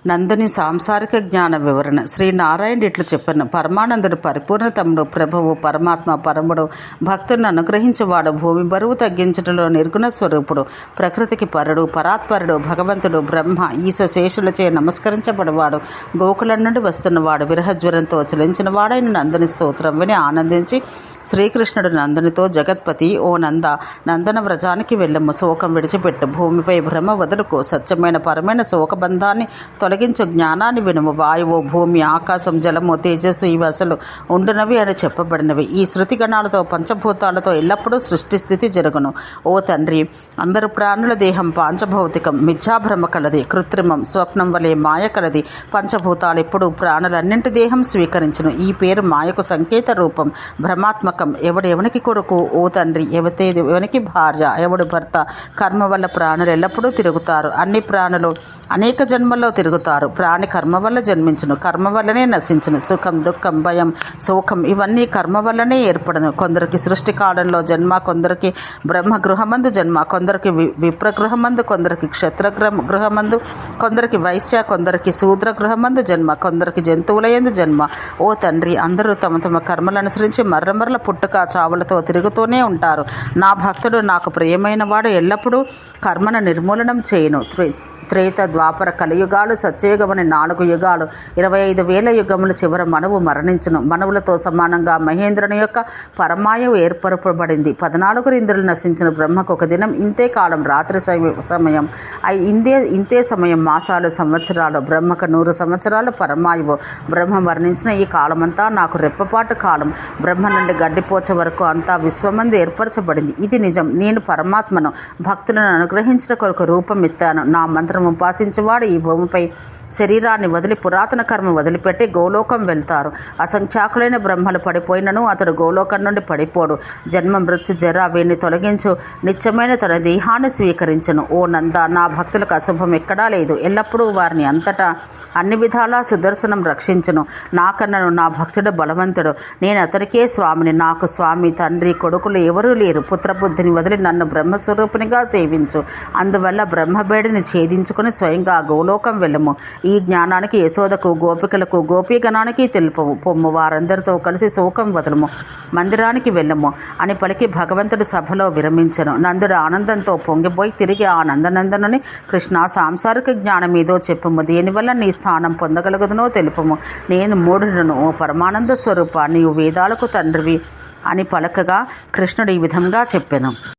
నందుని సాంసారిక జ్ఞాన వివరణ. శ్రీనారాయణుడు ఇట్లు చెప్పాను. పరమానందుడు పరిపూర్ణతముడు, ప్రభువు, పరమాత్మ, పరముడు, భక్తులను అనుగ్రహించేవాడు, భూమి బరువు తగ్గించటంలో నిర్గుణ స్వరూపుడు, ప్రకృతికి పరుడు, పరాత్పరుడు, భగవంతుడు, బ్రహ్మ, ఈశ శేషులచే నమస్కరించబడవాడు, గోకులం నుండి వస్తున్నవాడు, విరహజ్వరంతో చలించిన వాడైన నందుని స్తోత్రం విని ఆనందించి శ్రీకృష్ణుడు నందునితో, జగత్పతి, ఓ నంద, నందన వ్రజానికి వెళ్ళము, శోకం విడిచిపెట్టు, భూమిపై భ్రమ వదులుకో, సత్యమైన పరమైన శోకబంధాన్ని తొలగించు, జ్ఞానాన్ని వినుము. వాయువు, భూమి, ఆకాశం, జలము, తేజస్సు ఇవి అసలు ఉండునవి అని చెప్పబడినవి. ఈ శృతి గణాలతో, పంచభూతాలతో ఎల్లప్పుడూ సృష్టి స్థితి జరుగును. ఓ తండ్రి, అందరు ప్రాణుల దేహం పాంచభౌతికం, మిథ్యాభ్రమ కలది, కృత్రిమం, స్వప్నం వలె మాయ కలది. పంచభూతాలు ఎప్పుడు ప్రాణులన్నింటి దేహం స్వీకరించును. ఈ పేరు మాయకు సంకేత రూపం, భ్రమాత్మక. ఎవడు ఎవనికి కొడుకు, ఓ తండ్రి, ఎవనికి భార్య, ఎవడు భర్త. కర్మ వల్ల ప్రాణులు ఎల్లప్పుడూ తిరుగుతారు. అన్ని ప్రాణులు అనేక జన్మల్లో తిరుగుతారు. ప్రాణి కర్మ వల్ల జన్మించును, కర్మ వల్లనే నశించును. సుఖం, దుఃఖం, భయం, శోకం ఇవన్నీ కర్మ వల్లనే ఏర్పడను. కొందరికి సృష్టి కాలంలో జన్మ, కొందరికి బ్రహ్మ గృహమందు జన్మ, కొందరికి విప్రగృహమందు, కొందరికి క్షత్ర గృహమందు, కొందరికి వైశ్య, కొందరికి శూద్ర గృహమందు జన్మ, కొందరికి జంతువులయందు జన్మ. ఓ తండ్రి, అందరూ తమ తమ కర్మలు అనుసరించి మర్రమర్ల పుట్టుక చావులతో తిరుగుతూనే ఉంటారు. నా భక్తుడు, నాకు ప్రియమైన వాడు ఎల్లప్పుడూ కర్మను నిర్మూలనం చేయును. త్రేత, ద్వాపర, కలియుగాలు, సత్యయుగమని 4 యుగాలు, 25,000 యుగముల చివర మనువు మరణించును. మనువులతో సమానంగా మహేంద్రుని యొక్క పరమాయువు ఏర్పరపబడింది. 14 ఇంద్రులు నశించిన బ్రహ్మకు ఒక దినం ఇంతే కాలం, రాత్రి సమయం ఇంతే సమయం, మాసాలు, సంవత్సరాలు. బ్రహ్మకు 100 సంవత్సరాలు పరమాయువు. బ్రహ్మ మరణించిన ఈ కాలమంతా నాకు రెప్పపాటు కాలం. బ్రహ్మ నుండి గడ్డిపోచ వరకు అంతా విశ్వమందు ఏర్పరచబడింది. ఇది నిజం. నేను పరమాత్మను, భక్తులను అనుగ్రహించిన కొరకు రూపం ఎత్తాను. నా మంత్రం ఉపాసించేవాడు ఈ భూమిపై శరీరాన్ని వదిలి పురాతన కర్మ వదిలిపెట్టి గోలోకం వెళ్తారు. అసంఖ్యాకులైన బ్రహ్మలు పడిపోయినను అతడు గోలోకం నుండి పడిపోడు. జన్మ, మృత్యు, జర వీరిని తొలగించు నిత్యమైన తన దేహాన్ని స్వీకరించను. ఓ నంద, నా భక్తులకు అశుభం ఎక్కడా లేదు. ఎల్లప్పుడూ వారిని అంతటా అన్ని విధాలా సుదర్శనం రక్షించును. నాకన్నను నా భక్తుడు బలవంతుడు. నేను అతనికే స్వామిని. నాకు స్వామి, తండ్రి, కొడుకులు ఎవరూ లేరు. పుత్రబుద్ధిని వదిలి నన్ను బ్రహ్మస్వరూపునిగా సేవించు. అందువల్ల బ్రహ్మబేడిని ఛేదించుకుని స్వయంగా గోలోకం వెళ్ళము. ఈ జ్ఞానానికి యశోదకు, గోపికలకు, గోపీగణానికి తెలుపవు. పొమ్ము, వారందరితో కలిసి శోకం వదలము, మందిరానికి వెళ్ళము అని పలికి భగవంతుడి సభలో విరమించను. నందుడు ఆనందంతో పొంగిపోయి తిరిగి ఆ నందనందనుని, కృష్ణ, సాంసారిక జ్ఞానం ఏదో చెప్పుము, దేనివల్ల నీ స్థానం పొందగలుగుదునో తెలుపము. నేను మూఢుడను. ఓ పరమానంద స్వరూప, నీవు వేదాలకు తండ్రివి అని పలకగా కృష్ణుడు ఈ విధంగా చెప్పెను.